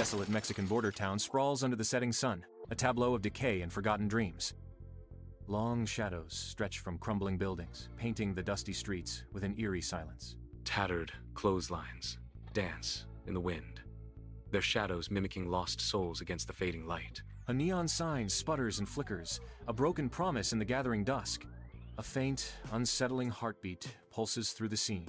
desolate Mexican border town sprawls under the setting sun, a tableau of decay and forgotten dreams. Long shadows stretch from crumbling buildings, painting the dusty streets with an eerie silence. Tattered clotheslines dance in the wind, their shadows mimicking lost souls against the fading light. A neon sign sputters and flickers, a broken promise in the gathering dusk. A faint, unsettling heartbeat pulses through the scene,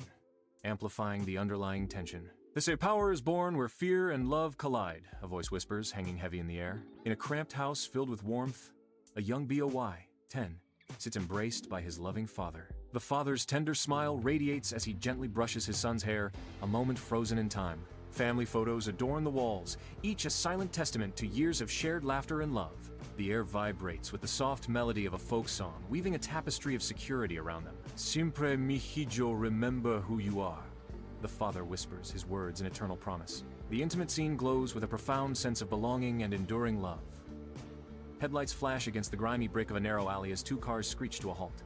amplifying the underlying tension. They say power is born where fear and love collide, a voice whispers, hanging heavy in the air. In a cramped house filled with warmth, a young boy, 10, sits embraced by his loving father. The father's tender smile radiates as he gently brushes his son's hair, a moment frozen in time. Family photos adorn the walls, each a silent testament to years of shared laughter and love. The air vibrates with the soft melody of a folk song, weaving a tapestry of security around them. Siempre mi hijo, remember who you are. The father whispers, his words an eternal promise. The intimate scene glows with a profound sense of belonging and enduring love. Headlights flash against the grimy brick of a narrow alley as two cars screech to a halt.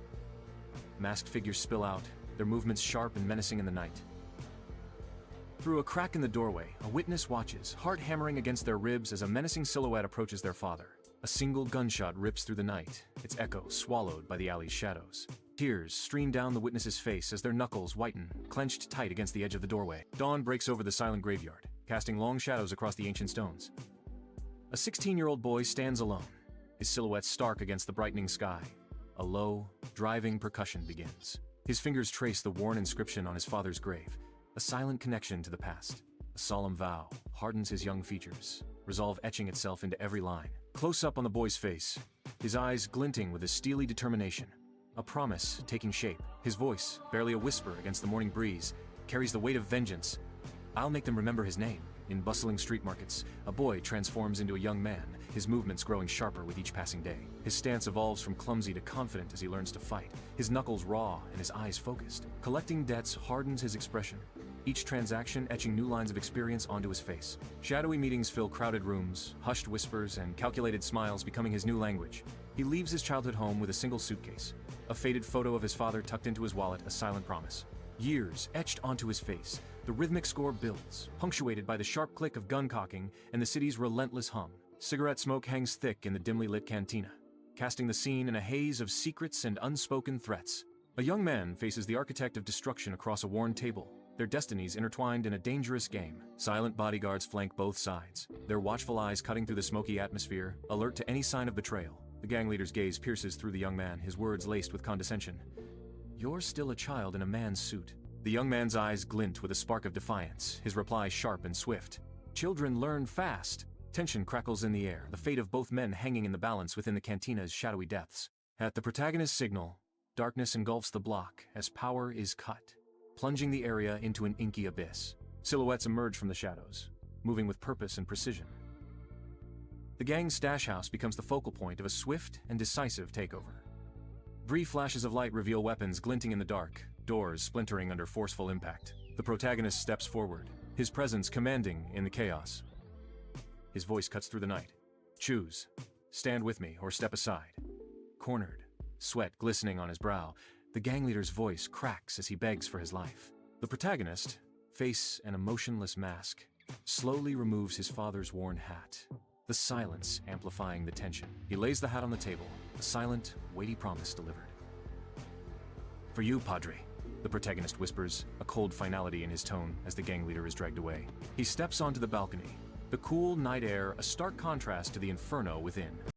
Masked figures spill out, their movements sharp and menacing in the night. Through a crack in the doorway, a witness watches, heart hammering against their ribs as a menacing silhouette approaches their father. A single gunshot rips through the night, its echo swallowed by the alley's shadows. Tears stream down the witness's face as their knuckles whiten, clenched tight against the edge of the doorway. Dawn breaks over the silent graveyard, casting long shadows across the ancient stones. A 16-year-old boy stands alone, his silhouette stark against the brightening sky. A low, driving percussion begins. His fingers trace the worn inscription on his father's grave, a silent connection to the past. A solemn vow hardens his young features, resolve etching itself into every line. Close up on the boy's face, his eyes glinting with a steely determination. A promise taking shape. His voice, barely a whisper against the morning breeze, carries the weight of vengeance. I'll make them remember his name. In bustling street markets, a boy transforms into a young man, his movements growing sharper with each passing day. His stance evolves from clumsy to confident as he learns to fight, his knuckles raw and his eyes focused. Collecting debts hardens his expression, each transaction etching new lines of experience onto his face. Shadowy meetings fill crowded rooms, hushed whispers and calculated smiles becoming his new language. He leaves his childhood home with a single suitcase, a faded photo of his father tucked into his wallet, a silent promise. Years etched onto his face, the rhythmic score builds, punctuated by the sharp click of gun cocking and the city's relentless hum. Cigarette smoke hangs thick in the dimly lit cantina, casting the scene in a haze of secrets and unspoken threats. A young man faces the architect of destruction across a worn table, their destinies intertwined in a dangerous game. Silent bodyguards flank both sides, their watchful eyes cutting through the smoky atmosphere, alert to any sign of betrayal. The gang leader's gaze pierces through the young man, his words laced with condescension. You're still a child in a man's suit. The young man's eyes glint with a spark of defiance, his reply sharp and swift. Children learn fast. Tension crackles in the air, the fate of both men hanging in the balance within the cantina's shadowy depths. At the protagonist's signal, darkness engulfs the block as power is cut, plunging the area into an inky abyss. Silhouettes emerge from the shadows, moving with purpose and precision. The gang's stash house becomes the focal point of a swift and decisive takeover. Brief flashes of light reveal weapons glinting in the dark, doors splintering under forceful impact. The protagonist steps forward, his presence commanding in the chaos. His voice cuts through the night. Choose. Stand with me or step aside. Cornered, sweat glistening on his brow, the gang leader's voice cracks as he begs for his life. The protagonist, face an emotionless mask, slowly removes his father's worn hat, the silence amplifying the tension. He lays the hat on the table, a silent, weighty promise delivered. For you, Padre, the protagonist whispers, a cold finality in his tone as the gang leader is dragged away. He steps onto the balcony, the cool night air a stark contrast to the inferno within.